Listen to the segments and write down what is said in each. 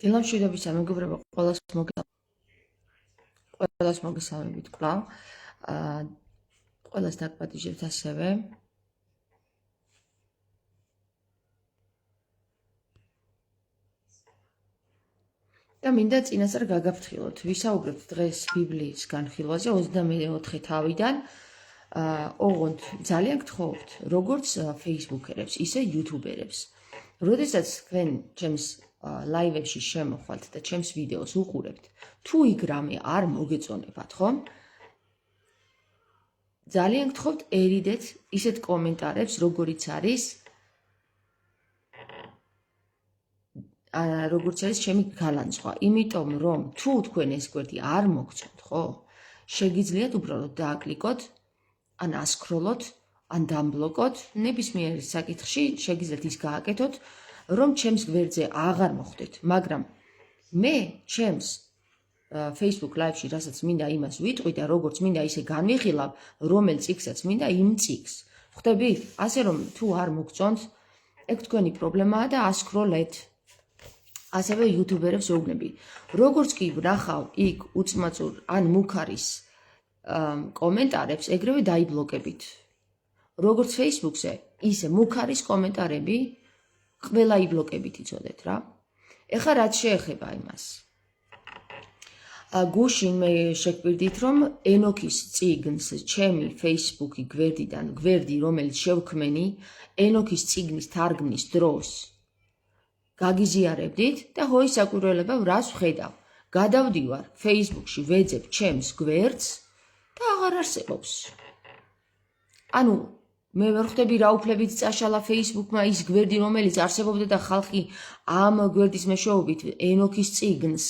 დილამშვიდობისა მეგობრებო, ყველას მოგესალმებით კვლავ. ყველას დაგპატიჟებთ ასევე. და მინდა წინასწარ გაგაფრთხილოთ. ვისაუბრებთ დღეს ბიბლიის განხილვაზე 24 თავიდან. ოღონდ ძალიან გთხოვთ, როგორც Facebook-ერებს, ისე YouTube-ერებს. როდესაც თქვენ ჩემს ლაივებში შემოხვალთ და ჩემს ვიდეოს უყურებთ, თუ იქ რამე არ მოგეწონებათ, ხომ? ძალიან გთხოვთ, ერიდეთ ისეთ კომენტარებს, როგორიც არის ჩემი გალანძღვა, იმიტომ რომ თუ თქვენ ეს გვერდი არ მოგწონთ, ხო? შეგიძლიათ უბრალოდ დააკლიკოთ, ან ასკროლოთ, ან დამბლოკოთ, ნებისმიერ საკითხში შეგიძლიათ ის გააკეთოთ, რომ ჩემს გვერდზე აღარ მოხვდეთ, მაგრამ მე ჩემს Facebook live-ში, რასაც მინდა იმას ვიტყვი და როგორც მინდა ისე განვიხილავ, რომელ წიგნსაც მინდა იმ წიგნს. ხვდებით? ასე რომ თუ არ მოგწონთ, ეგ თქვენი პრობლემაა და ასკროლეთ. ასევე YouTube-ერებს ვეუბნები. როგორც კი ვნახავ იქ უწმაწურ ან მუქარის კომენტარებს, ეგრევე დაიბლოკებით. როგორც Facebook-ზე, ისე მუქარის კომენტარები ყველა იბლოკებით იცოდეთ რა. ეხლა რაც შეეხება იმას. გუშინ მე შეგვირდით, რომ ენოქის წიგნს ჩემი Facebook-ი გვერდიდან, გვერდი, რომელიც შევქმენი, ენოქის წიგნის თარგმნის დროს გაგიზიარებდით და ჰოი საკვირველება რას ვხედავ. გადავდივარ Facebook-ში, ვეძებ ჩემს გვერდს და აღარ არსებობს. ანუ მე ვერ ხვდები რა უფლებით წაშალა Facebook-მა ის გვერდი, რომელიც არსებობდა და ხალხი ამ გვერდის მეშვეობით ენოქის წიგნს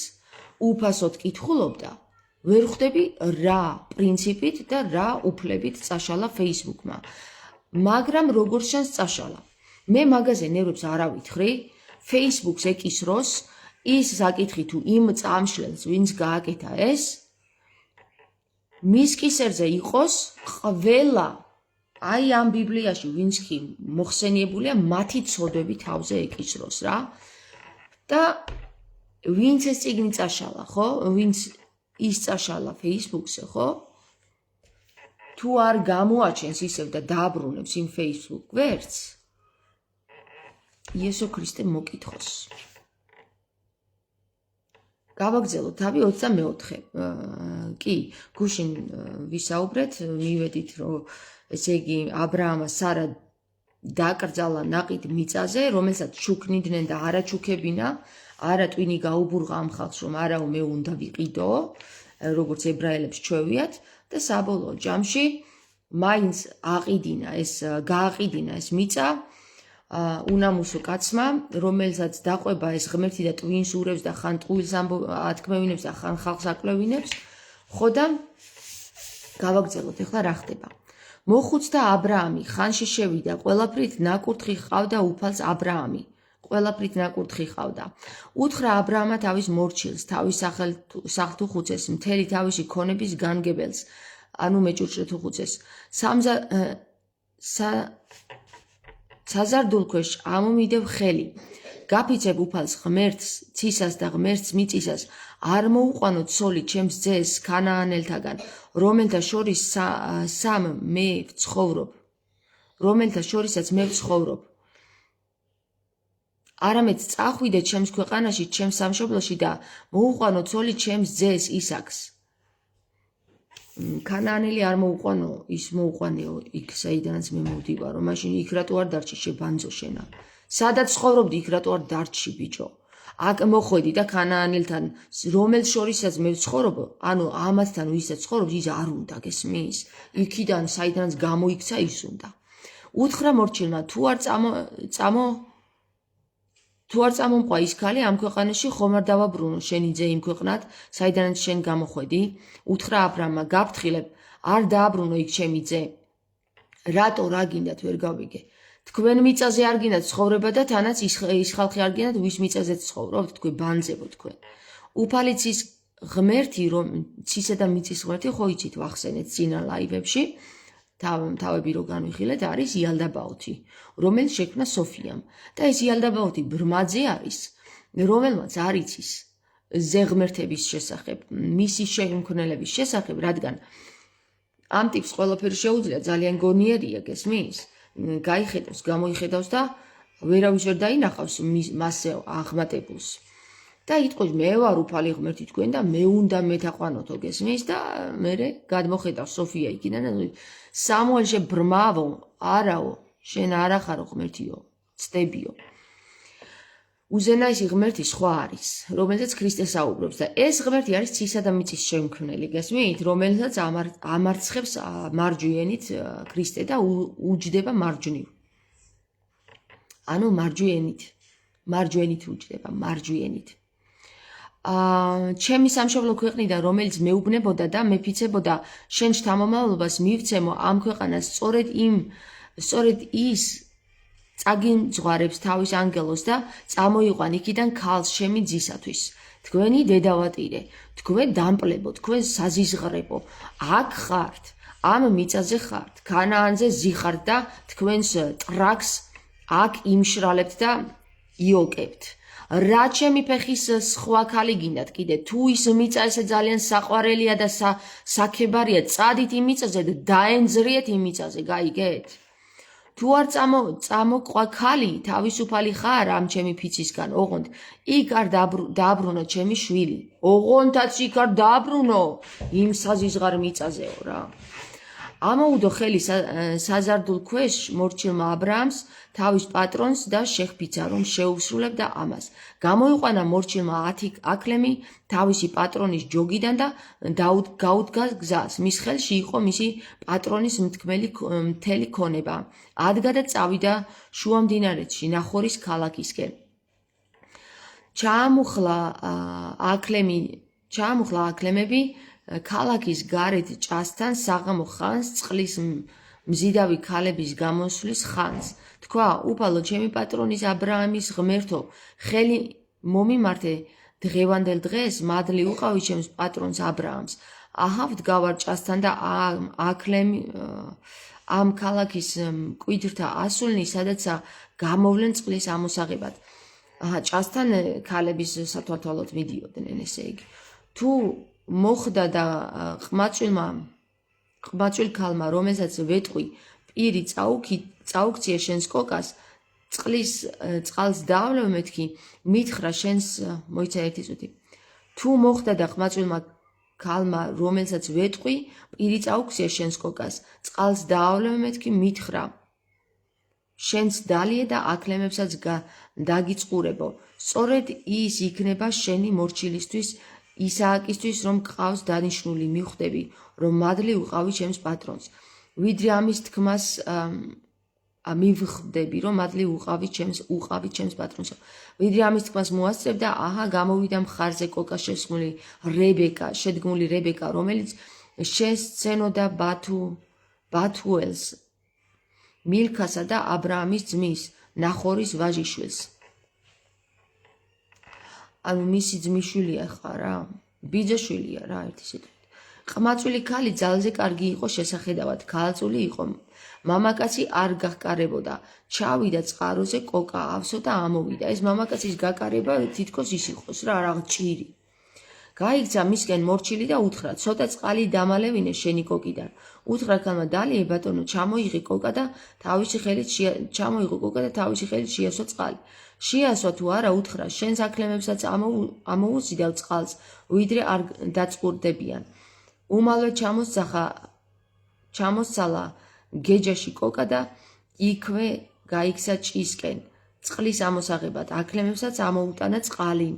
უფასოდ კითხულობდა, ვერ ხვდები რა პრინციპით და რა უფლებით წაშალა Facebook-მა. მაგრამ როგორ შანს წაშალა. მე მაგაზე ნერვებს არ ავითხრი, Facebook-ს ეკისროს ის საკითხი თუ იმ წამშლელს, ვინც გააკეთა ეს, მის კისერზე იყოს ყველა აი ამ ბიბლიაში ვინც კი მოხსენიებულია, მათი ცოდვები თავზე ეკისროს რა. და ვინც ეს წიგნი წაშალა, ხო? ვინც ის წაშალა Facebook-ზე, ხო? თუ არ გამოაჩენს ისევ და დააბრუნებს იმ Facebook გვერდს, იესო ქრისტე მოკითხოს. გავაგზავნოთ თავი 24. კი, გუშინ ვისაუბრეთ, მივედით, რომ ესე იგი აბრაამა სარა დაკრძალა ნაყიდ მიწაზე, რომელსაც ჩუქნიდნენ და არა ჩუქებინა, არა ტვინი გაუბურღა ამ ხალხს, რომ არაო მე უნდა ვიყიდო, როგორც ებრაელებს ჩვევიათ და საბოლოო ჯამში მაინც გააყიდინა ეს მიწა უნამუსო კაცმა, რომელსაც დაყვება ეს ღმერთი და ტვინს ურევს და ხან ტყუილს ათქმევინებს და ხან ხალხს აკლევინებს. ხო და გავაგზავნოთ ახლა რა ხდება. მოხუცდა აბრაამი, ხანში შევიდა, ყველაფრით ნაკურთხი ჰყავდა უფალს აბრაამი. ყველაფრით ნაკურთხი ჰყავდა. უთხრა აბრაამა თავის მორჩილს, თავის სახლთუხუცეს, მთელი თავისი ქონების განგებელს, ანუ მეჭურჭრეთუხუცეს. საზარდულ ქვეშ ამომიდევ ხელი. გაფიცებ უფალს ღმერთს ცისას და ღმერთს მიწისას, არ მოუყვანო ცოლი ჩემს ძეს ქანაანელთაგან, რომელთა შორისაც მე ვცხოვრობ. არამედ წახვიდე ჩემს ქვეყანაში, ჩემს სამშობლოში და მოუყვანო ცოლი ჩემს ძეს ისაკს. ქანაანელი არ მოუყვანო, ის მოუყვანეო იქ, საიდანაც მე მოვდივარო, მაშინ იქ რატო არ დარჩი შებანძო შენა. სადაც ცხოვრობდი, იქ რატო არ დარჩი ბიჭო. აქ მოხვედი და ქანაანელთან, რომელ შორისაც მე ვცხოვრობ, ანუ ამათთან ვისაც ცხოვრობ, ის არ უნდა გესმის. იქიდან საიდანაც გამოიქცა ის უნდა. უთხრა მორჩილმა, თუ არ წამომყვა ის ქალი ამ ქვეყანაში, ხომ არ დავაბრუნო შენი ძე იმ ქვეყნად, საიდანაც შენ გამოხვედი. უთხრა აბრამმა, გაფრთხილებ, არ დააბრუნო იქ ჩემი ძე. რატო რა გინდათ ვერ გავიგე. თქვენ მიწაზე არ გინდათ ცხოვრება და თანაც ის ხალხი არ გინდათ, ვის მიწაზეც ცხოვრობთ, თქვენ ბანძებო თქვენ. უფალიც ის ღმერთი, რომ ცისა და მიწის ღმერთი, ხო იცით ვახსენეთ წინა ლაივებში, თავები რო განვიხილეთ, არის იალდაბაოთი, რომელიც შექმნა სოფიამ. და ეს იალდაბაოთი ბრმაძე არის, რომელმაც არ იცის ზეღმერთების შესახებ, მისი შემქმნელების შესახებ, რადგან ამ ტიპს ყველაფერი შეუძლია, ძალიან გონიერია, გესმის? გაიხედავს, გამოიხედავს და ვერავის ვერ დაინახავს მასზე აღმატებულს. და იტყვის, მე ვარ უფალი ღმერთი თქვენ და მე უნდა მეთაყვანოთო, გესმის? და მერე გადმოხედავს სოფია იქიდან, სამუელშე ბრმავო, არაო, შენ არ ახარო ღმერთიო, ცდებიო. უზენაესი ღმერთი სხვა არის, რომელზეც ქრისტე საუბრობს და ეს ღმერთი არის ცისა და მიწის შემქმნელი, გესმით? რომელსაც ამარცხებს მარჯვენით ქრისტე და უჯდება მარჯვნივ. ანუ მარჯვენით უჯდება, მარჯვენით. ჩემი სამშობლო ქვეყნიდან, რომელიც მეუბნებოდა და მეფიცებოდა შენ შთამომავლობას მივცემო ამ ქვეყანას, სწორედ ის წაგიმძღვარებს თავის ანგელოს და წამოიყვან იქიდან ქალს შემი ძისათვის. თქვენი დედავატირე, თქვენ დამპლებო, თქვენ საზიზღრებო, აქ ხართ, ამ მიწაზე ხართ, ქანაანზე ზიხართ და თქვენს ტრაქს აქ იმშრალებთ და იოკებთ. რა ჩემი ფეხის სხვა ქალი გინდათ კიდე, თუ ის მიწა ესე ძალიან საყვარელია და საქებარია, წადით იმ მიწაზე და დაენძრიეთ იმ მიწაზე, გაიგეთ? თუ არ წამოყვა ქალი, თავისუფალი ხარ ამ ჩემი ფიცისგან, ოღონდ იქ არ დააბრუნო ჩემი შვილი. ოღონდაც იქ არ დააბრუნო იმ საზიზღარ მიწაზეო რა. ამოუდო ხელი საზარდულ ქვეშ მორჩილმა აბრაამს თავის პატრონს და შეჰფიცა, რომ შეუსრულებდა ამას. გამოიყვანა მორჩილმა აქლემი თავისი პატრონის ჯოგიდან და გაუდგა გზას. მის ხელში იყო მისი პატრონის მთელი ქონება. ადგა და წავიდა შუამდინარეთში, ნახორის ქალაქისკენ. ჩაამუხლა აქლემები ქალაქის გარეთ ჭასთან საღამო ხანს, წყლის მზიდავი ქალების გამოსვლის ხანს. თქვა, უფალო, ჩემი პატრონის აბრაამის ღმერთო, ხელი მომიმართე დღევანდელ დღეს, მადლი უყავი ჩემს პატრონს აბრაამს. აჰა, ვდგავარ ჭასთან და ამ ქალაქის მკვიდრთა ასულნი, სადაც გამოვლენ წყლის ამოსაღებად. ჭასთან ქალების სათვალთვალოდ მიდიოდნენ, ესე იგი. თუ მოხდა და ყმაწვილ ქალმა, რომელსაც ვეტყვი, პირი წაუქცია შენს კოკას, წყალს დაავლევ მეთქი, მითხრა შენს მოიცა ერთი წუთი. თუ მოხდა და ყმაწვილმა ქალმა, რომელსაც ვეტყვი, პირი წაუქცია შენს კოკას, წყალს დაავლევ მეთქი, მითხრა შენს დალიე და აქლემებსაც დაგიწყურებო. სწორედ ის იქნება შენი მორჩილისთვის, ისააკისთვის, რომ ყავს დანიშნული, მიხვდები, რომ მადლი უყავი ჩემს პატრონს. ვიდრე ამის თქმას მივხვდები, რომ მადლი უყავი ჩემს პატრონსო. ვიდრე ამის თქმას მოასწრებ და აჰა, გამოვიდა მხარზე კოკას შედგმული რებეკა, რომელიც შესცენოდა ბათუელს, მილქასა და აბრაამის ძმის, ნახორის ვაჟიშვილს. ანუ მისი ძმისშვილია ხა რა, ბიძაშვილია რა, ერთი სიტყვით. ყმაწვილი ქალი ძალზე კარგი იყო შესახედავად, ქალწული იყო. მამაკაცი არ გახკარებოდა, ჩავიდა წყაროზე, კოკა ავსო და ამოვიდა. ეს მამაკაცის გაკარება თითქოს ის იყოს რა, რაღაც ჭირი. გაიქცა მისკენ მორჩილი და უთხრა, ცოტა წყალი დამალევინე შენი კოკიდან. უთხრა ქალმა, დალიე ბატონო, ჩამოიღო კოკა და თავისი ხელით შეასვა წყალი. შეასვა თუ არა, უთხრა, შენს აქლემებსაც ამოუზიდავ წყალს, ვიდრე არ დაწყურდებიან. უმალვე ჩამოსცალა გეჯაში კოკა და იქვე გაიქცა ჭისკენ, წყლის ამოსაღებად, აქლემებსაც ამოუტანა წყალი.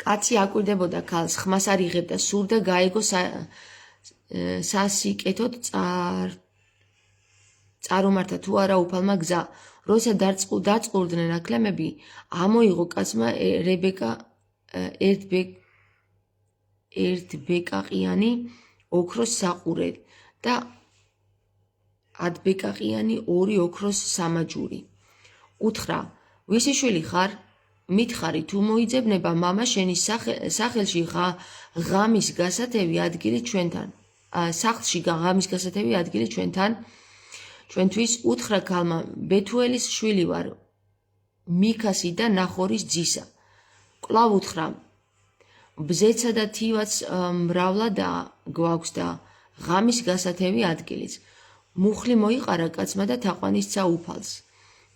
კაცი აკვირდებოდა ქალს, ხმას არ იღებდა, სურდა გაეგო სასიკეთოდ წარუმართა თუ არა უფალმა გზა. როცა დაწყურდნენ აქლემები, ამოიღო კაცმა ერთბეკაყიანი ოქროს საყურე და ათბეკაყიანი ორი ოქროს სამაჯური. უთხრა, ვისი შვილი ხარ? მითხარი, თუ მოიძებნება მამა შენის სახელში ღამის გასათევი ადგილი ჩვენთან. სახლში ღამის გასათევი ადგილი ჩვენთვის. უთხრა ქალმა, ბეთუელის შვილი ვარ, მიქასი და ნახორის ძისა. კვლავ უთხრა, ბზეცა და თივაც მრავლადაა გვაქვს და ღამის გასათევი ადგილიც. მუხლი მოიყარა კაცმა და თაყვანისცა უფალს.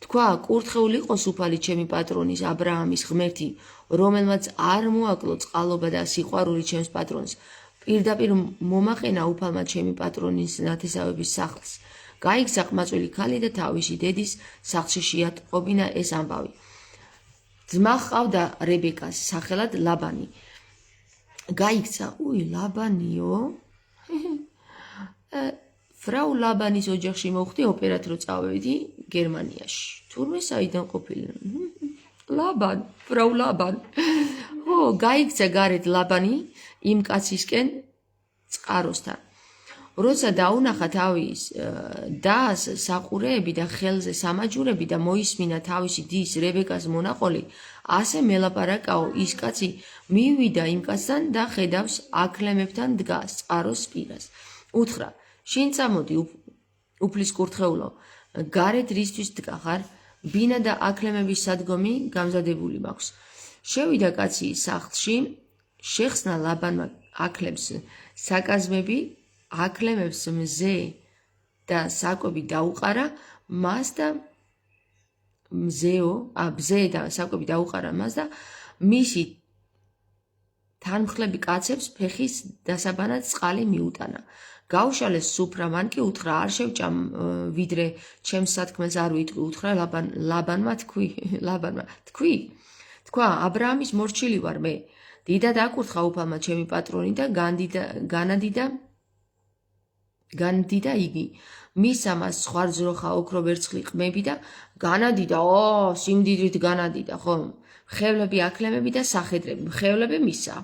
თქვა, კურთხეულ იყოს უფალი ჩემი პატრონის, აბრაამის ღმერთი, რომელმაც არ მოაკლო წყალობა და სიყვარული ჩემს პატრონს. პირდაპირ მომაყენა უფალმა ჩემი პატრონის ნათესავების სახლს. გაიქცა ყმაწვილი ქალი და თავისი დედის სახლში შეატყობინა ეს ამბავი. ძმა ჰყავდა რებეკას, სახელად ლაბანი. გაიქცა, ლაბანიო? ფრაუ ლაბანის ოჯახში მოვხდი ოპერად რო წავედი გერმანიაში. თურმე საიდან ყოფილიო? ლაბან, ფრაუ ლაბან. გაიქცა გარეთ ლაბანი იმ კაცისკენ წყაროსთან. როცა დაუნახა თავის დას საყურეები და ხელზე სამაჯურები და მოისმინა თავისი დის რებეკას მონაყოლი, ასე მელაპარაკაო ის კაცი მივიდა იმ კაცთან და ხედავს აქლემებთან დგას წყაროს პირას. უთხრა, შინ წამოდი უფლის კურთხეულო, გარეთ რისთვის დგახარ? ბინა და აქლემების სადგომი გამზადებული მაქვს. შევიდა კაცი სახლში, შეხსნა ლაბანმა აქლემს საკაზმები, აქლემებს მზე და საკვები დაუყარა მას და ბზე და საკვები დაუყარა მას და მისი თანმხლები კაცებს ფეხის დასაბანად წყალი მიუტანა. გაუშალეს სუფრა, მან კი უთხრა, არ შევჭამ ვიდრე ჩემს სათქმელს არ ვიტყვი. უთხრა ლაბანმა, თქვი? თქვა, აბრაამის მორჩილი ვარ მე. დიდად აკურთხა უფალმა ჩემი პატრონი და განდიდა იგი. მისა მას სხვარძროხა ოქრო ვერცხლი ყმები და განადიდა, სიმდიდრით განადიდა, ხო? მხევლები აქლემები და სახედრები, მხევლები მისა.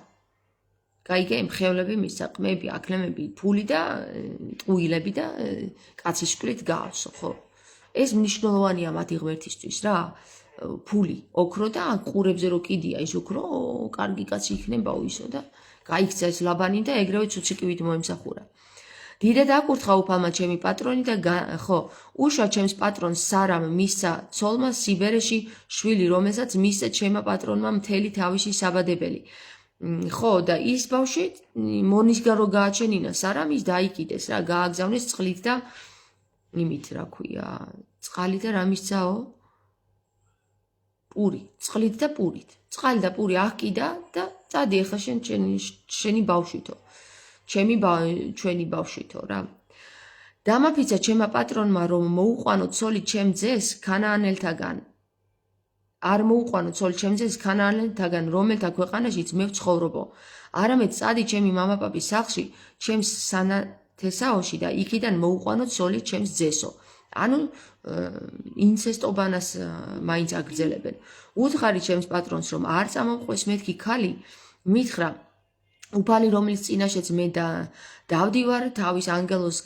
გაიგე, მხევლები მისა, ყმები, აქლემები, ფული და ტყუილები და კაცის შკვლით გაავსო, ხო? ეს მნიშვნელოვანია მათი ღმერთისთვის რა. ფული, ოქრო და ყურებზე რო კიდია ის ოქრო, კარგი კაცი იქნებაო ისო და გაიქცა ეს ლაბანი და ეგრევე ცუციკივით მოემსახურა. დიდად აკურთხა უფალმა ჩემი პატრონი და უშვა ჩემს პატრონს სარამ მისცა ცოლმა სიბერეში შვილი, რომელსაც მისცა ჩემმა პატრონმა მთელი თავისი საბადებელი. ხო, და ის ბავშვი მონისგან რო გააჩენინა სარამ, ის დაიკიდეს რა, გააგზავნეს წყლით და იმით, რა ქვია, წყალი და რა მისცაო? პური, წყლით და პურით. წყალი და პური აღკიდა და წადი ახლა შენი ბავშვითო. ჩვენი ბავშვითო რა. დამაფიცა ჩემმა პატრონმა რომ მოუყვანო ცოლი ჩემ ძეს ქანაანელთაგან. არ მოუყვანო ცოლი ჩემ ძეს ქანაანელთაგან, რომელთა ქვეყანაშიც მე ვცხოვრობო. არამედ წადი ჩემი მამაპაპის სახლში, ჩემს სანათესაოში და იქიდან მოუყვანო ცოლი ჩემს ძესო. ანუ ინცესტობანას მაინც აგრძელებენ. უთხარი ჩემს პატრონს რომ არ წამომყვეს მეთქი ქალი, მითხრა უფალი რომლის წინაშეც მე დავდივარ, თავის ანგელოს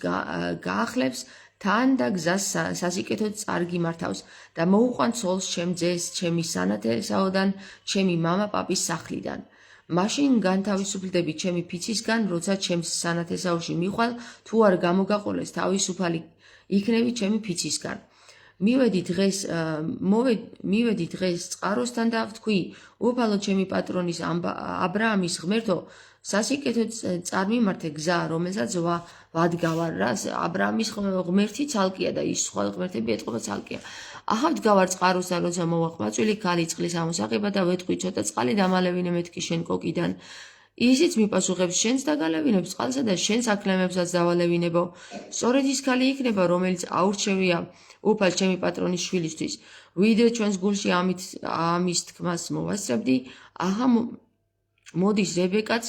გაახლებს თან და გზას სასიკეთოდ წარგიმართავს და მოუყვან ცოლს ჩემ ძეს ჩემი სანათესაოდან, ჩემი მამაპაპის სახლიდან. მაშინ განთავისუფლდები ჩემი ფიცისგან, როცა ჩემს სანათესაოში მიხვალ, თუ არ გამოგაყოლეს თავისუფალი იქნები ჩემი ფიცისგან. მივედი დღეს წყაროსთან და ვთქვი, უფალო ჩემი პატრონის აბრაამის ღმერთო, სასიკეთოდ წარმიმართე გზა, რომელსაც ვადგავარ რა. აბრაამის ღმერთი ცალკეა და ის სხვა ღმერთები ეტყობა ცალკეა. ახლა ვდგავარ წყაროსთან, როცა მოვა ყმაწვილი ქალი წყლის ამოსაღება და ვეტყვი ცოტა წყალი დამალევინე მეთქი შენ კოკიდან. ისიც მიპასუხებს შენს დაგალევინებს წყალსა და შენს აქლემებსაც დავალევინებო. სწორედ ის ქალი იქნება, რომელიც აურჩევია უფალ ჩემი პატრონის შვილისთვის. ვიდრე ჩვენს გულში ამის თქმას მოვასწრებდი, ახლა მოდის რებეკაც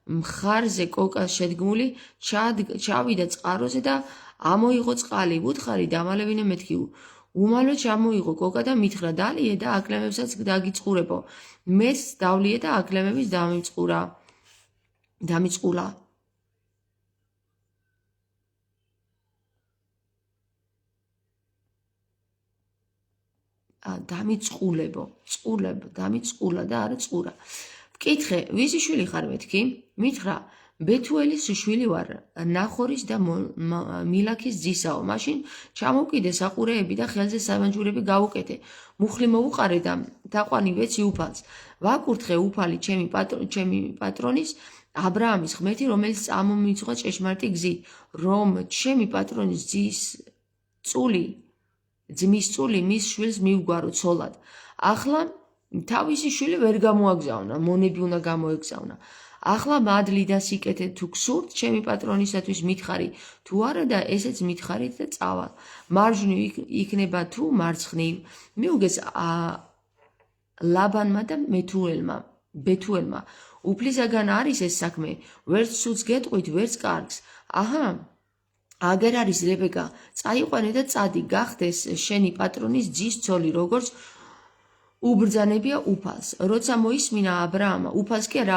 მხარზე კოკას შედგმული, ჩავიდა წყაროზე და ამოიღო წყალი. ვუთხარი დამალევინე მეთქი. უმალო ჩამოიღო კოკა და მითხრა, დალიე და აქლემებსაც დაგიწყურებო. მეც დავლიე და აქლემების დამიწყულა. დამიწყულა და არა წყურა. ვკითხე, ვისი შვილი ხარ მეთქი? მითხრა, ბეთუელის შვილი ვარ, ნახორის და მილაქის ძისაო. მაშინ ჩამოვკიდე საყურეები და ხელზე სამანჯურები გავუკეთე. მუხლი მოუყარე და თაყვანი ვეცი უფალს. ვაკურთხე უფალი ჩემი პატრონის აბრაამის ღმერთი, რომელიც წამომიძღვა ჭეშმარიტი გზით, რომ ჩემი პატრონის ძმის წული მის შვილს მივგვარო ცოლად. ახლა თავისი შვილი ვერ გამოაგზავნა, მონები უნდა გამოეგზავნა. ახლა მადლი და სიკეთე თუ გსურთ, ჩემი პატრონისათვის მითხარი თუ არა და ესეც მითხარით და წავალ. მარჯვნივ იქნება თუ მარცხნივ. მიუგეს ლაბანმა და ბეთუელმა. უფლისაგან არის ეს საქმე, ვერც სულს გეტყვით, ვერც კარგს. აჰა, აგერ არის რებეკა, წაიყვანე და წადი, გახდეს შენი პატრონის ძის ცოლი, როგორც უბრძანებია უფალს. როცა მოისმინა აბრაამა, უფალს კი არა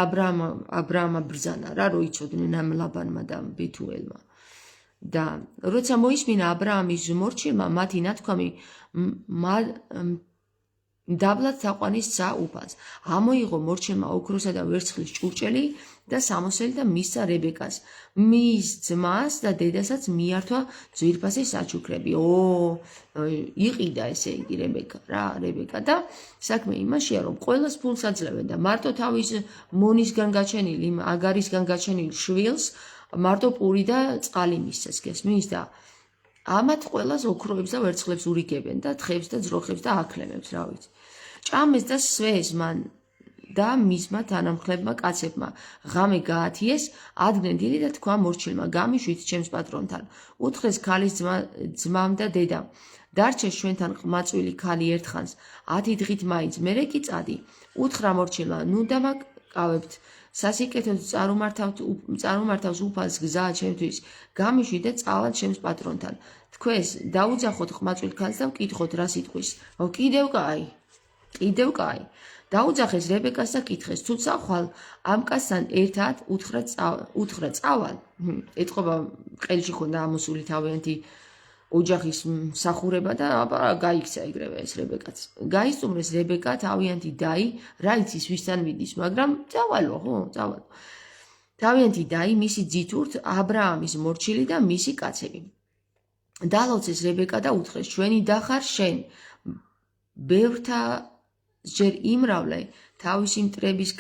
აბრაამა ბრძანა რა, რო იცოდნენ ამ ლაბანმა და ბეთუელმა. და როცა მოისმინა აბრაამის მორჩილმა, მათი ნათქვამი დაბლად თაყვანის ცა უფალს. ამოიღო მორჩილმა ოქროსა და ვერცხლის ჭურჭელი და სამოსელი და მისცა რებეკას. მის ძმას და დედასაც მიართვა ძვირფასი საჩუქრები. იყიდა ესე იგი რებეკა და საქმე იმაშია, რომ ყველას ფულს აძლევენ და მარტო თავის მონისგან გაჩენილი, აგარისგან გაჩენილ შვილს მარტო პური და წყალი მისცეს, გესმის და ამათ ყველას ოქროებს და ვერცხლებს ურიგებენ და თხებს და ძროხებს და აკლემებს, რა ვიცი. ჭამეს და სვეს მან და მისმა თანამხლებმა კაცებმა. ღამე გაათიეს, ადგნენ დილი და თქვა მორჩილმა, გამიშვით ჩემს პატრონთან. უთხრეს ქალის ძმამ და დედამ. დარჩეს ჩვენთან ყმაწვილი ქალი ერთხანს, 10 დღით მაინც, მერე კი წადი. უთხრა მორჩილმა, ნუ დავაკავებთ. სასიკეთოდ წარმართავს უფალს გზა ჩემთვის. გამიშვით და წავალ ჩემს პატრონთან. თქვენს დაუძახოთ ყმაწვილ ქალს და ვკითხოთ რა სიტყვის. კიდევ კაი. დაუძახეს რებეკას და კითხეს, თუცა ხვალ ამ კაცთან ერთად უთხრა წავალ. ეთყობა ყელში ხონდა ამოსული თავიანთი ოჯახის მსახურება და გაიქცა ეგრევე ეს რებეკაც. გაისწუმრეს რებეკა თავიანთი დაი, რა იცის ვისთან მიდის, მაგრამ წავალო, წავალო. თავიანთი დაი, მისი ძითურთ, აბრაამის მორჩილი და მისი კაცები. დალოცეს რებეკა და უთხრეს, ჩვენი და ხარ შენ, ბევრთა ჯერ იმრავლე, თავისი მტრების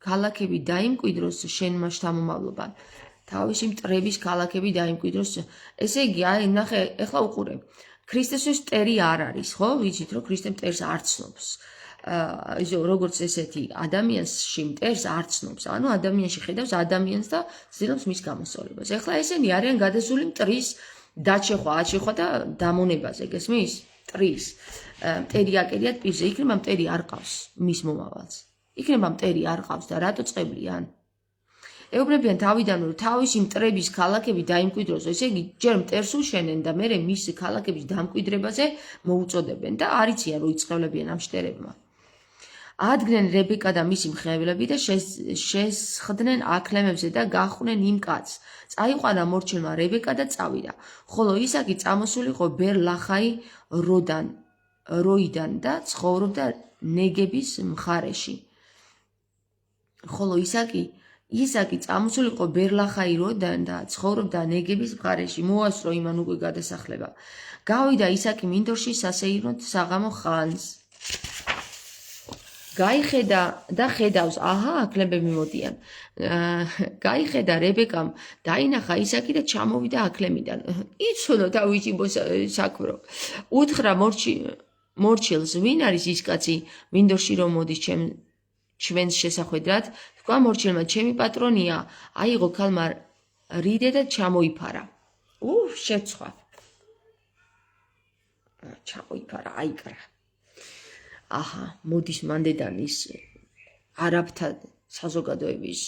ქალაქები დაიმკვიდროს შენმა შთამომავლობამ. თავისი მტრების ქალაქები დაიმკვიდროს. ესე იგი, ნახე, ეხლა უყურე. ქრისტესთვის მტერი არ არის, ხო? ვიცით, რომ ქრისტე მტერს არ ცნობს. როგორც ესეთი ადამიანში მტერს არ ცნობს. ანუ ადამიანში ხედავს ადამიანს და ცდილობს მის გამოსწორებას. ეხლა ესენი არიან გადასული მტრის დაჩეხვა, აჩეხვა და დამონებაზე, გესმის? მტრის. მტერი აკერიათ პირზე, იქნება მტერი არ ყავს მის მომავალს. იქნება მტერი არ ყავს და რატო წყებლიან? ეუბნებიან თავიდან, რომ თავისი მტრების ქალაქები დაიმკვიდროს, ესე იგი, ჯერ მტერს უშენენ და მერე მის ქალაქების დამკვიდრებაზე მოუწოდებენ და არ იციან, რო იწყებლებიან ამ შტერებმა. ადგნენ რებეკა და მისი მხევლები და შესხდნენ აკლემებზე და გახვნენ იმ კაცს. წაიყვანა მორჩილმა რებეკა და წავიდა. ხოლო ისაკი წამოსულიყო ბერ-ლახაი როიდან და ცხოვრობდა ნეგების მხარეში. ხოლო ისაკი წამოსულიყო ბერ-ლახაი როიდან და ცხოვრობდა ნეგების მხარეში. მოასწრო იმან უკვე გადასახლება. გავიდა ისაკი მინდორში სასეირნოდ საღამო ხანს. გაიხედა და ხედავს, აქლებები მოდიან. გაიხედა რებეკამ, დაინახა ისაკი და ჩამოვიდა აკლემიდან. იცოდო თავისი საქმრო. უთხრა მორჩილს, ვინ არის ის კაცი მინდორში რომ მოდის ჩვენს შესახვედრად? თქვა მორჩილმა, ჩემი პატრონია. აიღო ქალმა რიდე და ჩამოიფარა. შეცვლა. ჩამოიფარა, აიკრა. მოდის მანდედან ის არაბთა საზოგადოების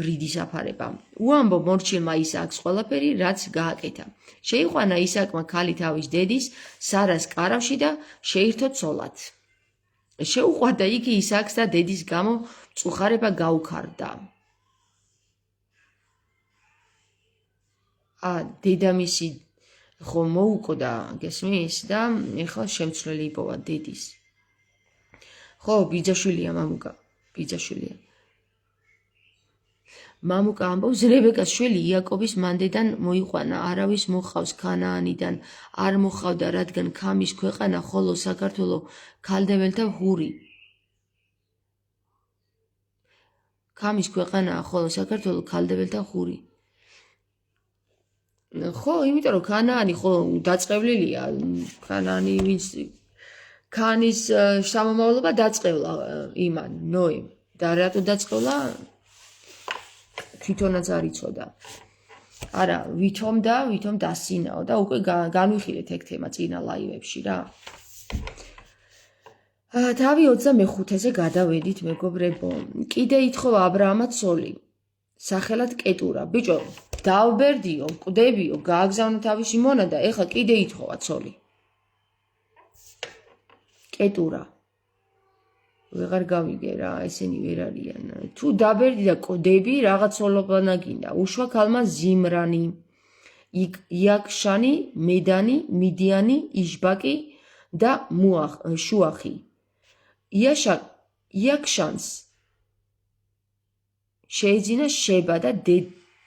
რიდის აფარება. უამბო მორჩილმა ისააკს ყველაფერი, რაც გააკეთა. შეიყვანა ისააკმა ქალი თავის დედის, სარას კარავში და შეირთო ცოლად. შეუყვარდა იგი ისააკს და დედის გამო მწუხარება გაუქარდა. დედამისი ხო მოუკვდა, გესმის? და ეხლა შემცვლელი იპოვა დედის. ხო, ბიძაშვილია მამუკა, ბიძაშვილია. მამუკა ამბობს, რებეკას შვილი იაკობის მანდედან მოიყვანა, არავის მოჰყავს ქანაანიდან, არ მოჰყავდა, რადგან ქამის ქვეყანა, ხოლო საქართველო ქალდეველთა ღური. ქამის ქვეყანაა, ხოლო საქართველო ქალდეველთა ღური. ხო, იმიტომ რომ ქანაანი ხო დაწყევლილია, ქანაანი ვინც ქანის შთამომავლობა დაწყევლა იმან, ნოემ. და რატო დაწყევლა? თვითონაც არ იცოდა. არა, ვითომ დასინაო და უკვე განვიხილეთ ეგ თემა წინა ლაივებში რა. თავი 25-ზე გადავედით, მეგობრებო. კიდე ითხოვა აბრაამად ცოლი, სახელად კეტურა. ბიჭო, დავბერდიო, მკვდებიო, გააგზავნა თავისი მონა და ეხლა კიდე ითხოვა ცოლი. კეტურა. ვეღარ გავიგე რა, ესენი ვერ არიან. თუ დაბერდი და კვდები, რაღაც ცოლობანა გინდა. უშვა ქალმა ზიმრანი, იაქშანი, მედანი, მიდიანი, იშბაკი და შუახი. იაქშანს შეეძინა შება და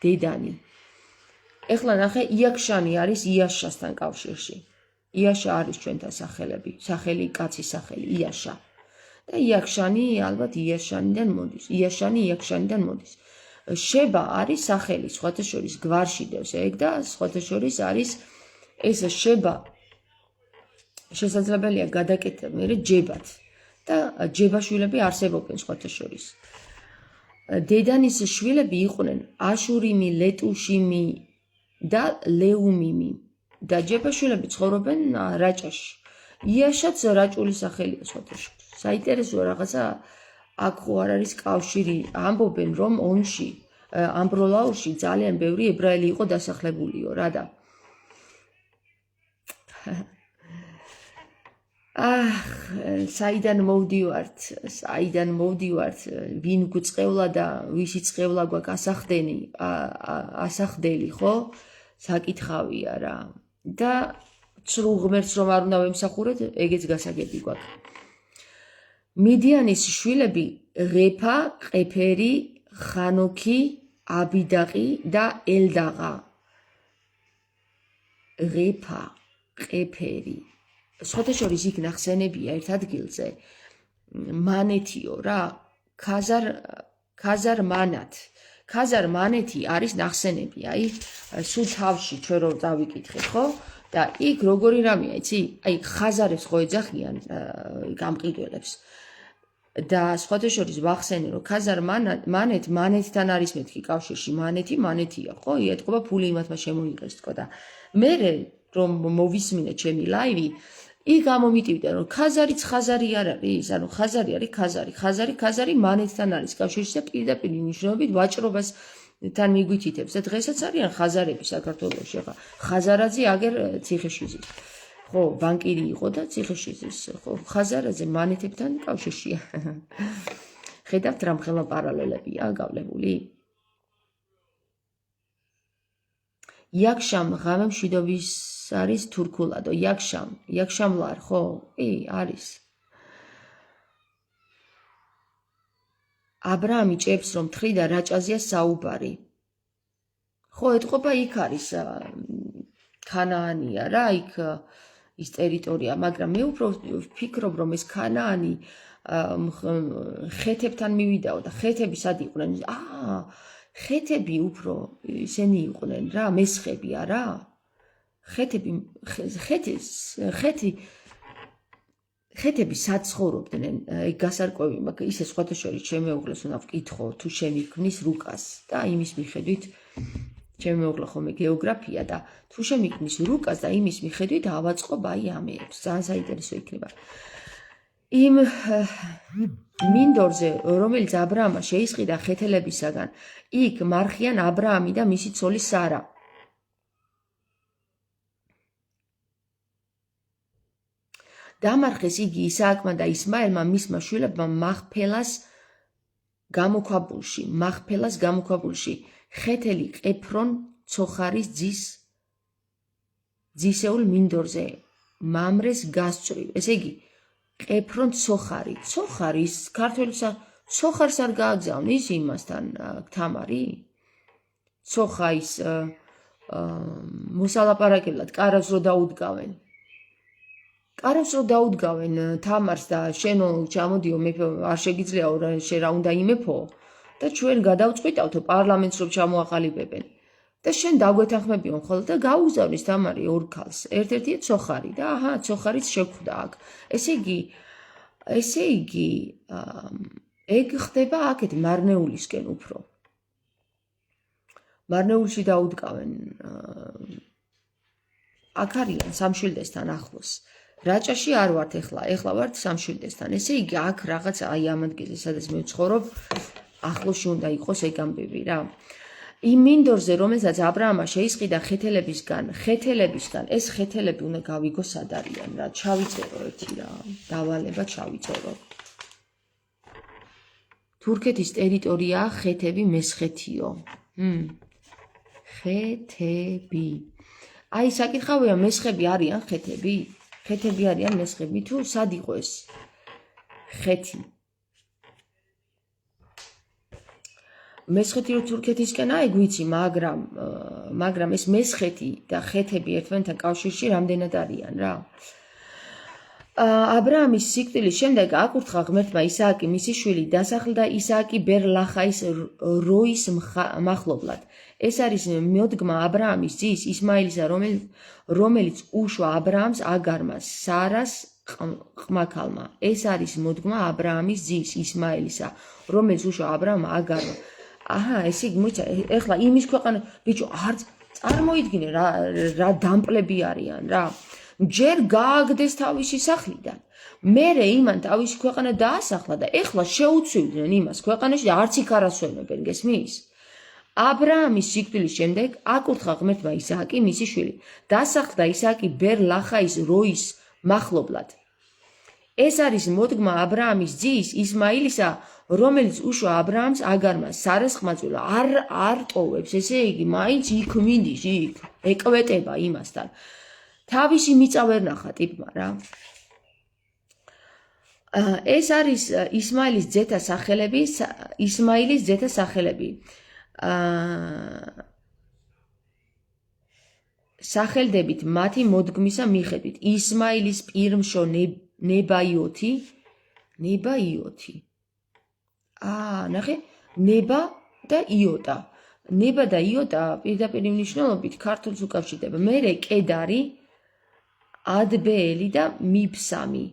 დედანი. ეხლა ნახე, იაქშანი არის იაშასთან კავშირში. იაშა არის ჩვენთან სახელი, კაცის სახელი, იაშა. და იაქშანი ალბათ იაშანიდან მოდის. შება არის სახელი, სხვათა შორის გვარში დევს ეგ და სხვათა შორის არის ეს შება შესაძლებელია გადაკეთდა მერე ჯებად და ჯებაშვილები არსებობენ სხვათა შორის. დედანის შვილები იყვნენ აშურიმი, ლეტუშიმი და ლეუმიმი და ჯებაშვილები ცხოვრობენ რაჭაში. იაშაც რაჭული სახელია სხვათა შორის. საინტერესოა რაღაცა აქ ხო არ არის კავშირი. ამბობენ რომ ომში, ამბროლაურში ძალიან ბევრი ებრაელი იყო დასახლებულიო რა და საიდან მოვდივართ, ვინ გვწყევლა და ვისი წყევლა გვაქვს ასახდელი, ხო? საკითხავია რა. და ცრუ ღმერთს რომ არ უნდა ვემსახურეთ, ეგეც გასაგები გვაქვს. მიდიანის შვილები ღეფა, ყეფერი, ხანოქი, აბიდაყი და ელდაღა. ღეფა, ყეფერი. სხვათა შორის იქ ნახსენებია ერთ ადგილზე მანეთიო რა, ქაზარ მანათ. ქაზარ მანეთი არის ნახსენები, აი, სულ თავში ჩვენ რომ დავიკითხეთ, ხო? და იქ როგორი რამეა, იცი? აი, ხაზარებს ხო ეძახიან გამყიდველებს. და სხვათა შორის ვახსენე, რომ ქაზარ მანეთთან არის მეთქი კავშირში, მანეთია, ხო? იეთყობა ფული იმათმა შემოიღეს თქო და მე რომ მოვისმინე ჩემი ლაივი, იქ გამომიტივდა რომ ქაზარიც ხაზარი არ არის, ანუ ხაზარი არის ხაზარი მანეთთან არის კავშირში და პირდაპირ ნიშნობით ვაჭრობას თან მიგვითითებს და დღესაც არიან ხაზარები საქართველოში. ახლა ხაზარაძე აგერ ციხეში ზის. ხო, ბანკირი იყო და ციხეში ზის. ხო, ხაზარაძე მანეთებთან კავშირშია. ხედავთ რა მხელა პარალელებია გავლებული. იაქშამ ღამე მშვიდობის არის თურქულადო. იაქშამლარ, ხო? არის. აბრაამი ჭებს რომ თხრიდა რაჭაზია საუბარი. ხო, ეთყობა იქ არის ქანაანია რა, იქ ის ტერიტორია, მაგრამ მე უფრო ვფიქრობ რომ ეს ქანაანი ხეთებთან მივიდაო და ხეთები სად იყვნენ? ხეთები უფრო ისენი იყვნენ რა, მესხები არა? ხეთები სად ცხოვრობდნენ? ეგ გასარკვევი მაქვს. ისე სხვათა შორის ჩემ მეუღლეს უნდა ვკითხო თუ შემიქმნის რუკას და იმის მიხედვით ჩემ მეუღლე ხომ გეოგრაფია და თუ შემიქმნის რუკას და იმის მიხედვით ავაწყობ აი ამებს. ძალიან საინტერესო იქნება. იმ მინდორზე, რომელიც აბრაამმა შეისყიდა ხეთელებისაგან, იქ მარხიან აბრაამი და მისი ცოლი სარა. დამარხეს იგი ისააკმა და ისმაელმა მისმა შვილებმა მახფელას გამოქვაბულში ხეთელი ყეფრონ ცოხარის ძისეულ მინდორზე მამრეს გასწვრივ. ესე იგი ყეფრონ ცოხარი. ცოხარის ქართველი ცოხარს არ გააგზავნის იმასთან თამარი? ცოხა ის მოსალაპარაკებლად კარავს რო დაუდგავენ. კარავს რო დაუდგავენ თამარს და შენო ჩამოდიო მეფე არ შეგიძლიაო შენ რა უნდა იმეფო და ჩვენ გადავწყვიტავთო პარლამენტს რომ ჩამოაყალიბებენ. და შენ დაგვეთანხმებიო მხოლოდ და გაუგზავნის თამარი ორ ქალს. ერთ-ერთია ცოხარი და აჰა, ცოხარიც შეგვხვდა აქ. ესე იგი, ეგ ხდება აქეთ მარნეულისკენ უფრო. მარნეულში დაუდგავენ აქ არიან სამშვილდესთან ახლოს. რაჭაში არ ვართ ეხლა ვართ სამშვილდესთან. ესე იგი, აქ რაღაც აი ამ ადგილზე, სადაც მე ვცხოვრობ, ახლოში უნდა იყოს ეგ ამბები რა. იმ მინდორზე, რომელსაც ა ブラ ამმა შეისყიდა ხეთელებისგან, ეს ხეთელები უნდა გავიგო სად არიან რა. ჩავიწერო ერთი რა, დავალება ჩავიწერო. თურქეთის ტერიტორიაა ხეთები მესხეთიო. ხეთები. აი საკითხავია მესხები არიან ხეთები? ხეთები არიან მესხები თუ სად იყო ეს? ხეთი. მესხეთი რო თურქეთისკენაა ეგ ვიცი, მაგრამ ეს მესხეთი და ხეთები ერთმანეთთან კავშირში რამდენად არიან რა. ა ブラ ამის სიკვდილის შემდეგ აკურთხა ღმერთმა ისააკი მისი შვილი, დასახლდა ისააკი ბერ-ლახაის როის მახლობლად. ეს არის მოდგმა ა ブラ ამის ძის ისმაილისა, რომელიც უშვა ა ブラ ამს აგარმა, სარას ყმაქალმა. ეს არის მოდგმა ა ブラ ამის ძის ისმაილისა, რომელიც უშვა ა ブラ ამს აგარმა. აჰა, ესე იგი მოიცა, ეხლა იმის ქვეყანა, ბიჭო, არ წარმოიდგინე რა დამპლები არიან რა. ჯერ გააგდეს თავისი სახლიდან. მერე იმან თავისი ქვეყანა დაასახლა და ეხლა შეუცვლიდნენ იმას ქვეყანაში და არც იქ არ ასვენებენ, გესმის? ა ブラ ამის სიკვდილის შემდეგ აკურთხა ღმერთმა ისააკი მისი შვილი. დასახლდა ისააკი ბერ-ლახაის როის მახლობლად. ეს არის მოდგმა ა ブラ ამის ძის ისმაილისა, რომელიც უშვა ა ブラ ამს აგარმა, სარას ყმაწვილა. არ ტოვებს, ესე იგი, მაინც იქ მიდის, იქ ეკვეტება იმასთან. თავისი მიწა ვერ ნახა ტიპმა რა. ეს არის ისმაილის ძეთა სახელები. სახელდებით მათი მოდგმისა მიხედვით. ისმაილის პირმშო ნებაიოთი. ნახე, ნება და იოტა. ნება და იოტა პირდაპირ მნიშვნელობით ქართულს უკავშირდება. მერე კედარი, ადბეელი და მიბსამი.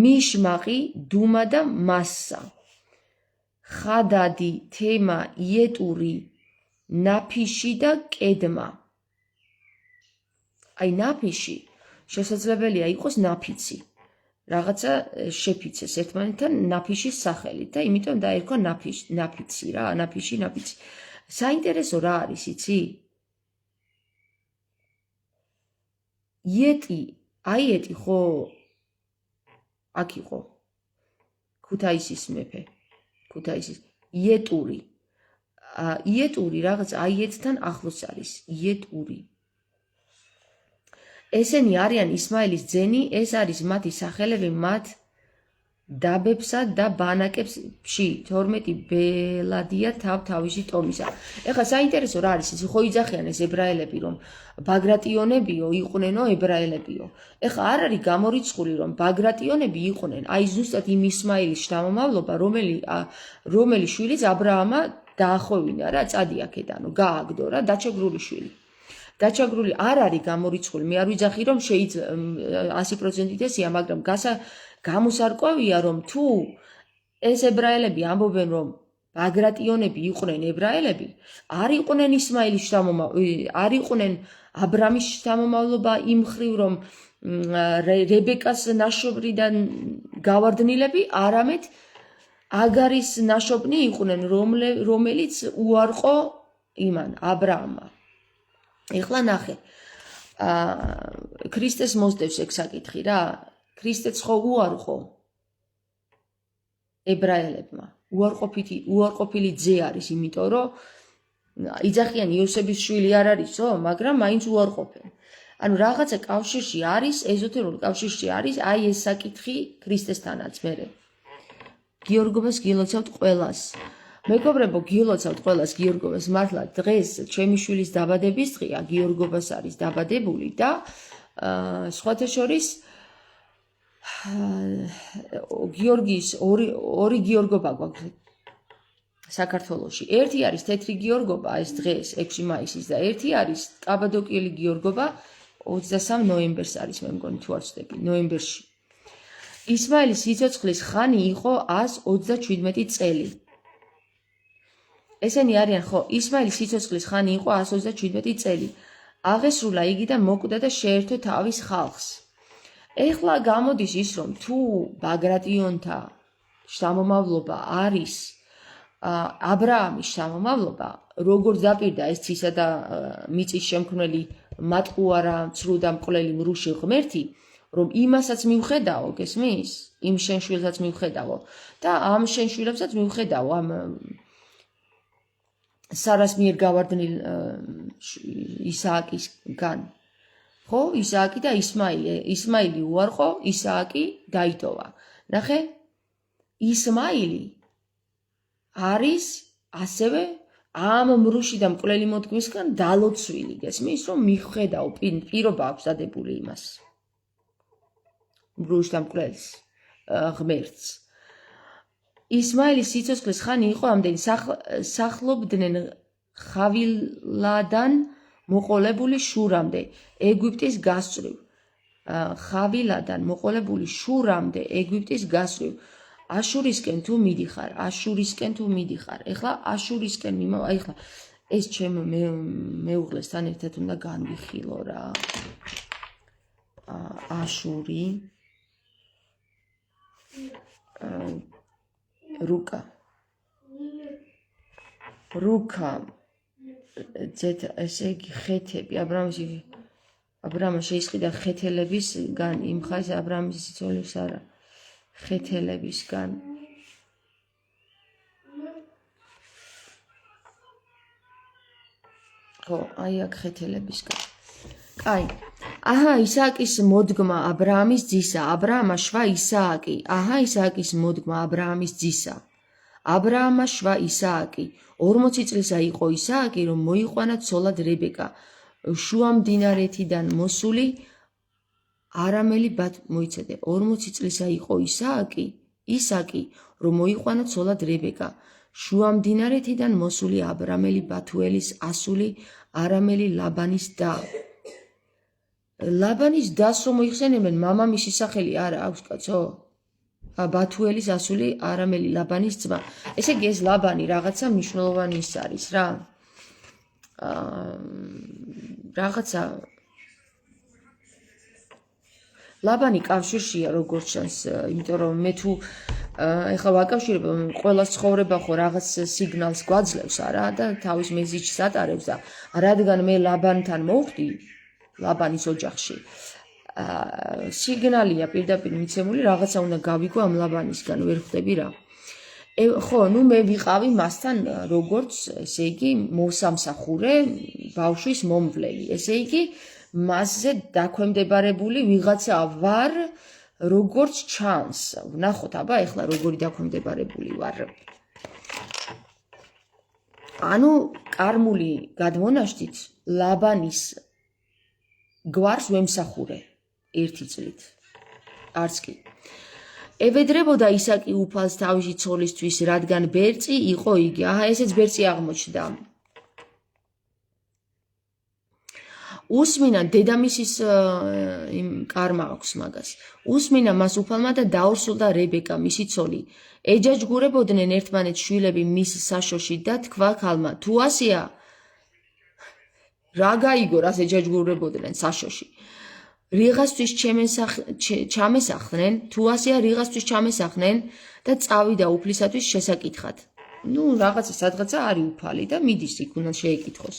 მიშმაყი, დუმა და მასსა. ხადადი, თემა, იეტური, ნაფიში და კედმა. აი ნაფიში შესაძლებელია იყოს ნაფიცი. რაღაცა შეფიცეს ერთმანეთთან ნაფიშის სახელით და იმიტომ დაერქვა ნაფიცი რა, ნაფიში. საინტერესო რა არის, იცი? იეტი ხო აქ იყო ქუთაისის მეფე. იეტური რაღაც აიეტთან ახლოს არის. იეტური. ესენი არიან ისმაილის ძენი, ეს არის მათი სახელები მათ დაბებსა და ბანაკებში. 12 ბელადია თავისი ტომისა. ეხლა საინტერესო რა არის, ხო იძახიან ეს ებრაელები რომ ბაგრატიონებიო იყვნენო ებრაელებიო. ეხლა არ არის გამორიცხული რომ ბაგრატიონები იყვნენ აი ზუსტად იმ ისმაილის შთამომავლობა, რომელი შვილიც ა ブラ ამმა დაახვევინა რა, წადი აქედანო, გააგდო რა, დაჩაგრული შვილი. დაჩაგრული არ არის გამორიცხული. მე არ ვიძახი რომ შეიძლება 100% ესია, მაგრამ გამოსარკვევია რომ თუ ეს ებრაელები ამბობენ რომ ბაგრატიონები იყვნენ ებრაელები, არ იყვნენ ისმაილის არ იყვნენ ა ブラ ამის შთამომავლობა იმ ხრივ რომ რებეკას ნაშობრიდან გავარდნილები, არამედ აგარის ნაშობნი იყვნენ, რომელიც უარყო იმან ა ブラ ამმა. ეხლა ნახე, ქრისტეს მოსდევს ეგ საკითხი რა. ქრისტეც ხო უარყო ებრაელებმა. უარყოფილი ძე არის, იმიტომ რომ იძახიან იოსების შვილი არ არისო, მაგრამ მაინც უარყოფენ. ანუ რაღაცა კავშირში არის, ეზოთერულ კავშირში არის, აი ეს საკითხი ქრისტესთანაც მერე. გიორგობას გილოცავთ ყველას. მეგობრებო, გილოცავთ ყველას გიორგობას, მართლა დღეს ჩემი შვილის დაბადების დღეა, გიორგობას არის დაბადებული და სხვათა შორის გიორგის ორი გიორგობა გვაქვს საქართველოში. ერთი არის თეთრი გიორგობა ეს დღეს 6 მაისის და ერთი არის კაბადოკიელი გიორგობა 23 ნოემბერს არის, მე მგონი თუ არ ვცდები, ნოემბერში. ისმაილის სიცოცხლის ხანი იყო 127 წელი. ესენი არიან ხო, ისმაილის სიცოცხლის ხანი იყო 127 წელი. აღესრულა იგი და მოკვდა და შეერთო თავის ხალხს. ეხლა გამოდის ის, რომ თუ ბაგრატიონთა შთამომავლობა არის აბრაამის შთამომავლობა, როგორც დაპირდა ეს ცისა და მიწის შემქმნელი მატყუარა ცრუ და მკვლელი მრუში ღმერთი, რომ იმასაც მივხედაო, გესმის? იმ შენ შვილსაც მივხედაო და ამ შენ შვილებსაც მივხედაო, ამ სარას მიერ გავარდნილ ისააკისგან. ხო, ისააკი და ისმაილი. ისმაილი უარყო, ისააკი დაიტოვა. ნახე, ისმაილი არის ასევე ამ მრუში და მკვლელი მოდგმისგან დალოცვილი, გესმის, რომ მიხედაო, პირობა აქვს დადებული იმას. მრუში და მკვლელს ღმერთს. ისმაილის სიცოცხლის ხანი იყო ამდენი, სახლობდნენ ხავილადან მოყოლებული შურამდე, ეგვიპტის გასწვრივ. ხავილადან მოყოლებული შურამდე, ეგვიპტის გასწვრივ. აშურისკენ თუ მიდიხარ, ეხლა აშურისკენ მიმავა, ეხლა ეს ჩემ მეუღლესთან ერთად უნდა განვიხილო რა. აშური რუკა ესე იგი ხეთები აბრამა შეისყიდა ხეთელებისგან იმ ხაზ აბრამის სიცოცხლის არა ხეთელებისგან ხო აი აქ ხეთელებისგან კაი აჰა ისააკის მოდგმა აბრაამის ძისა აბრაამა შვა ისააკი აჰა ისააკის მოდგმა აბრაამის ძისა აბრაამა შვა ისააკი 40 წლისა იყო ისააკი რომ მოიყვანა ცოლად რებეკა შუა მდინარეთიდან მოსული არამელი მოიცადე 40 წლისა იყო ისააკი რომ მოიყვანა ცოლად რებეკა შუა მდინარეთიდან მოსული აბრამელი ბათუელის ასული არამელი ლაბანის და ლაბანის დას რომ მოიხსენებენ მამამისის სახელი არა აქვს კაცო ბათუელის ასული არამელი ლაბანის ძმა ესე იგი ეს ლაბანი რაღაცა მნიშვნელოვანი ის არის რა რაღაცა ლაბანი კავშირშია როგორც ჩანს იმიტომ რომ მე თუ ეხლა ვაკავშირებ ყველა ცხოვრება ხო რაღაც სიგნალს გვაძლევს არა და თავის მეზიჯს ატარებს და რადგან მე ლაბანთან მოვხდი ლაბანის ოჯახში სიგნალია პირდაპირ მიცემული რაღაცა უნდა გავიგო ამ ლაბანისგან ვერ ხვდები რა ხო ნუ მე ვიყავი მასთან როგორც ესე იგი მოსამსახურე ბავშვის მომვლელი ესე იგი მასზე დაქვემდებარებული ვიღაცა ვარ როგორც ჩანს ვნახოთ აბა ეხლა როგორი დაქვემდებარებული ვარ ანუ კარმული გადმონაშთით ლაბანის გვარს ვემსახურე ერთი წლით არც კი ევედრებოდა ისაკი უფალს თავისი ცოლისთვის რადგან ბერწი იყო იგი აჰა ესეც ბერწი აღმოჩნდა უსმინა დედამისის იმ კარმა აქვს მაგას უსმინა მას უფალმა და დაორსულდა რებეკა მისი ცოლი ეჯაჯგურებოდნენ ერთმანეთს შვილები მის საშოში და თქვა ქალმა თუ ასია რა გაიგო რას ეჯაჯგურებოდნენ საშოში რიღასთვის ჩამესახდნენ თუ ასია რიღასთვის ჩამესახნენ და წავიდა უფლისათვის შესაკითხად ნუ რაღაცა სადღაცა არის უფალი და მიდის იქ უნდა შეეკითხოს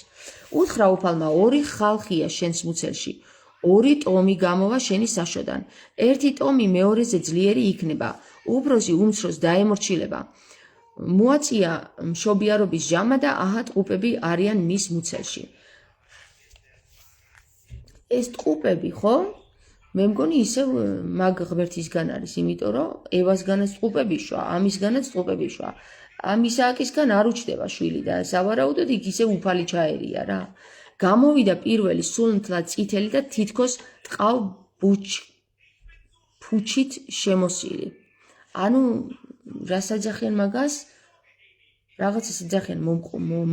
უთხრა უფალმა ორი ხალხია შენს მუცელში ორი ტომი გამოვა შენი საშოდან ერთი ტომი მეორეზე ძლიერი იქნება უფროსი უმცროს დაემორჩილება მოაწია მშობიარობის ჟამა და აჰა ტყუპები არიან მის მუცელში ეს ტყუპები, ხო? მე მგონი ისევ მაგ ღმერთისგან არის, იმიტომ რომ ევასგანაც ტყუპები შვა, ამისგანაც ტყუპები შვა. ამ ისააკისგან არ უჩდება შვილი და სავარაუდოდ იქ ისევ უფალი ჩაერია რა. გამოვიდა პირველი სულთლად წითელი და თითქოს ტყავ ფუჩით შემოსილი. ანუ რას აძახიან მაგას? რაღაცას აძახიან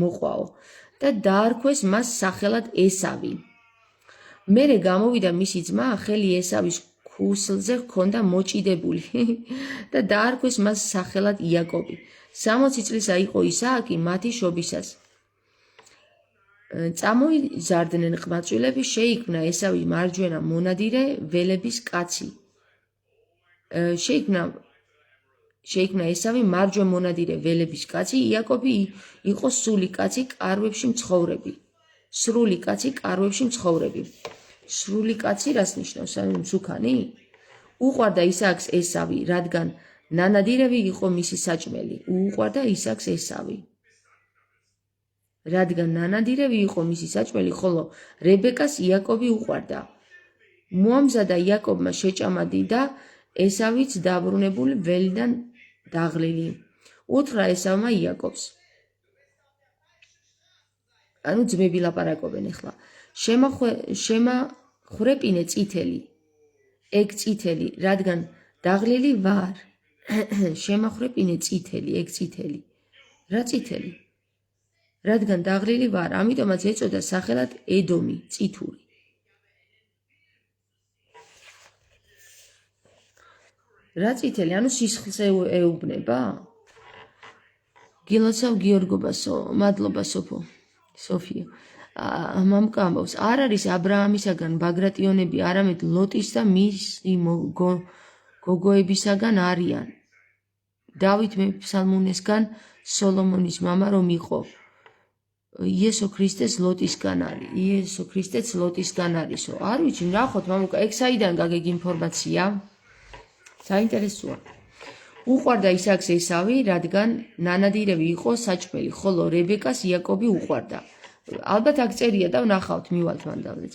მოყვაო და დაარქვეს მას სახელად ესავი. მერე გამოვიდა მისი ძმა, ხელი ესავის ქუსლზე ჰქონდა მოჭიდებული და დაარქვეს მას სახელად იაკობი. 60 წლისა იყო ისააკი მათი შობისას. წამოიზარდნენ ყმაწვილები, შეიქმნა ესავის მარჯვენა მონადირე ველების კაცი. შეიქმნა ესავი მარჯვენა მონადირე ველების კაცი, იაკობი იყო სრული კაცი კარვებში მცხოვრები. სრული კაცი რას ნიშნავს? მსუქანი? უყვარდა ისააკს ესავი, რადგან ნანადირევი იყო მისი საჭმელი. ხოლო რებეკას იაკობი უყვარდა. მოამზადა იაკობმა შეჭამადი და ესავიც დაბრუნებული ველიდან დაღლილი. უთხრა ესავმა იაკობს. ანუ ძმები ლაპარაკობენ ახლა. შემახრეპინე წითელი, ეგ წითელი, რადგან დაღლილი ვარ. შემახრეპინე წითელი, ეგ წითელი. რა წითელი? რადგან დაღლილი ვარ, ამიტომაც ეწოდა სახელად ედომი, წითური. რა წითელი? ანუ სისხლს ეუბნება? გილოცავ გიორგობასო, მადლობა სოფია. მამკა ამბობს, არ არის აბრაამისაგან ბაგრატიონები, არამედ ლოტის და მისი გოგოებისაგან არიან. დავით მეფსალმუნესგან სოლომონის მამა რომ იყო. იესო ქრისტეც ლოტისგან არისო. არ ვიცი, ნახოთ მამუკა, ეგ საიდან გაგეგ ინფორმაცია? საინტერესოა. უყვარდა ისააკს ესავი, რადგან ნანადირევი იყო საჭმელი, ხოლო რებეკას იაკობი უყვარდა. ალბათ აქ წერია და ვნახავთ, მივალთ მანდალეც.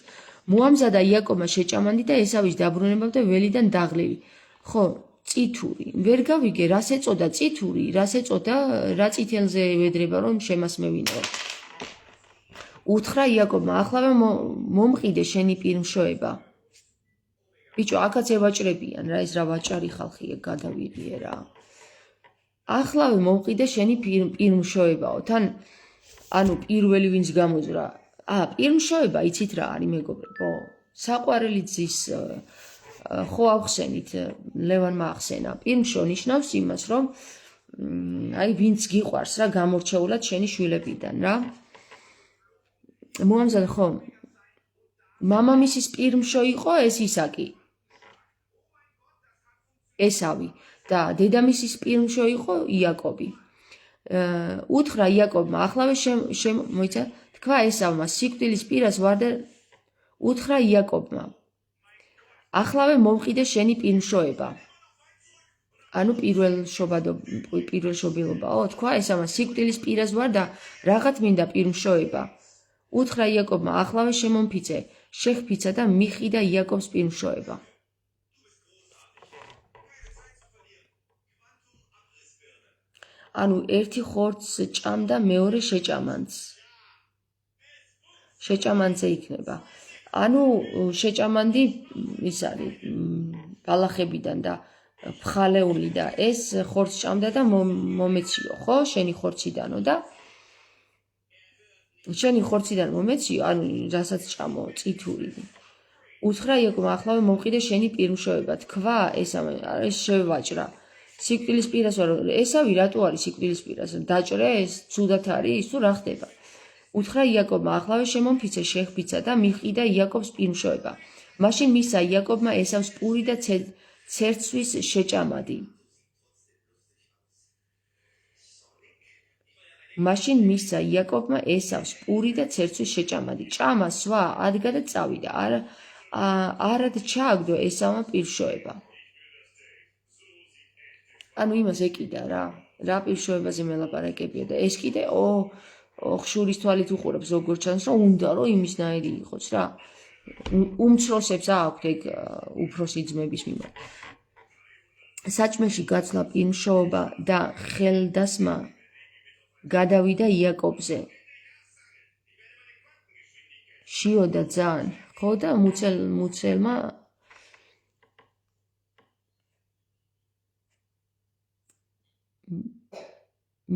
მოამზადა იაკობმა შეჭამანდი და ესავის დაბრუნებამდე ველიდან დაღლილი. ხო, წითური. ვერ გავიგე, რას ეწოდა წითური, რას ეწოდა, რა წითელზე ევედრება, რომ შემასმევინო. უთხრა იაკობმა, ახლავე მომყიდე შენი პირმშოება. ბიჭო, აქაც ევაჭრებიან რა, ეს რა ვაჭარი ხალხია, გადავიღიე რა. ახლავე მომყიდე შენი პირმშოებაო, თან ანუ პირველი ვინც გამოზრა. პირმშოება, იცით რა არის მეგობრებო? საყვარელი ძის ხო ახსენით, ლევანმა ახსენა. პირმშო ნიშნავს იმას, რომ აი ვინც გიყვარს რა, გამორჩეულად შენი შვილებიდან რა. მოამზადა ხო? მამამისის პირმშო იყო ეს ისაკი. ესავი და დედამისის პირმშო იყო იაკობი. უთხრა იაკობმა, ახლავე მოიცა, თქვა ესავმა, სიკვდილის პირას ვარ და უთხრა იაკობმა, ახლავე მომყიდე შენი პირმშოება. ანუ პირველშობილობაო, თქვა ესავმა, სიკვდილის პირას ვარ და რაღაც მინდა პირმშოება. უთხრა იაკობმა, ახლავე შემომფიცე, შეჰფიცა და მიყიდა იაკობს პირმშოება. ანუ ერთი ხორცს ჭამდა, მეორე შეჭამანძე იქნება. ანუ შეჭამანდი ის არის ბალახებიდან და ფხალეული და ეს ხორცს ჭამდა და მომეციო, ხო? შენი ხორციდანო და შენი ხორციდან მომეციო, ანუ რასაც ჭამო, წითური. უთხრა იაკობმა, ახლავე მომყიდე შენი პირმშოება. თქვა ესამე, ეს შევაჭრა. სიკვდილის პირას ვარ. ესავი რატო არის სიკვდილის პირას? დაჭრე ეს ცუდად არის, თუ რა ხდება? უთხრა იაკობმა, ახლავე შემომფიცე, შეჰფიცა და მიყიდა იაკობს პირმშოება. მაშინ მისცა იაკობმა ესავს პური და ცერცვის შეჭამადი. ჭამა სვა, ადგა და წავიდა. არად ჩააგდო ესავმა პირმშოება. ანუ იმას ეკიდა რა პირმშოებაზე მელაპარაკებია და ეს კიდე ხშურის თვალით უყურებს, როგორც ჩანს, რომ უნდა რომ იმისნაირი იყოს რა. უმცროსებს აქვთ ეგ უფროსი ძმების მიმართ. საჭმეში გაცლა პირმშოობა და ხელდასმა გადავიდა იაკობზე. შიოდა ძალიან, ხო და მუცელმა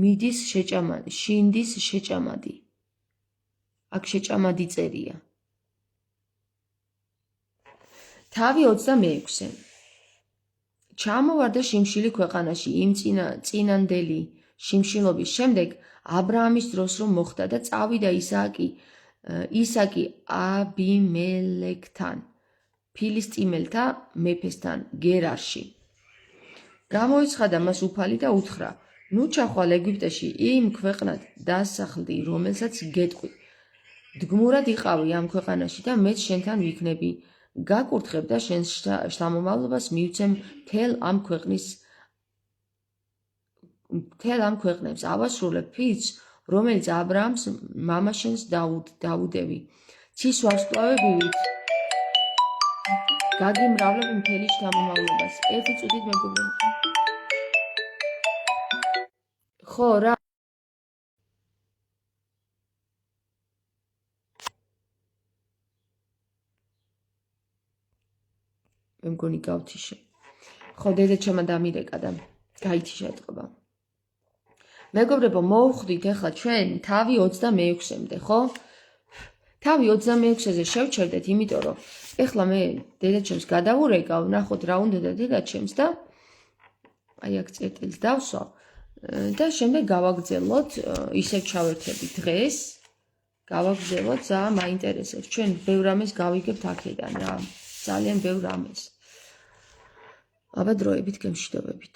მიდის შეჭამადი, შინდის შეჭამადი. აქ შეჭამადი წერია. თავი 26-ე. ჩამოვარდა შიმშილი ქვეყანაში იმ წინანდელი შიმშილობის შემდეგ აბრაამის დროს რომ მოხდა და წავიდა ისაკი აბიმელექთან, ფილისტიმელთა მეფესთან გერარში. გამოიცხადა მას უფალი და უთხრა: ნუ ჩახვალ ეგვიპტეში იმ ქვეყნად დასახლდი, რომელსაც გეტყვი. დგმურად იყავი ამ ქვეყანაში და მეც შენთან ვიქნები. გაკურთხებ და შენს შთამომავლობას მივცემ მთელ ამ ქვეყნებს. ავასრულებ ფიცს, რომელიც აბრაამს მამაშენს დაუდევი. ცის ვარსკვლავებით გაგიმრავლებ მთელი შთამომავლობას. ერთი წუთით მეგობრებო. ხო რა მე მგონი გავთიშე. ხო დედაჩემმა დამირეკა და გაითიშა ეთყობა. მეგობრებო, მოვხვდით ახლა ჩვენ თავი 26-მდე, ხო? თავი 26-ზე შევჩერდეთ, იმიტომ რომ ახლა მე დედაჩემს გადავურეკავ, ნახოთ რა უნდა და დედაჩემს და აი აქ წერტილს დავსვა და შემდეგ გავაგრძელოთ, ისევ ჩავერთებით დღეს. გავაგრძელოთ, ძალიან მაინტერესებს. ჩვენ ბევრ რამეს გავიგებთ აქედან რა. ძალიან ბევრ რამეს. აბა დროებით გემშვიდობებით.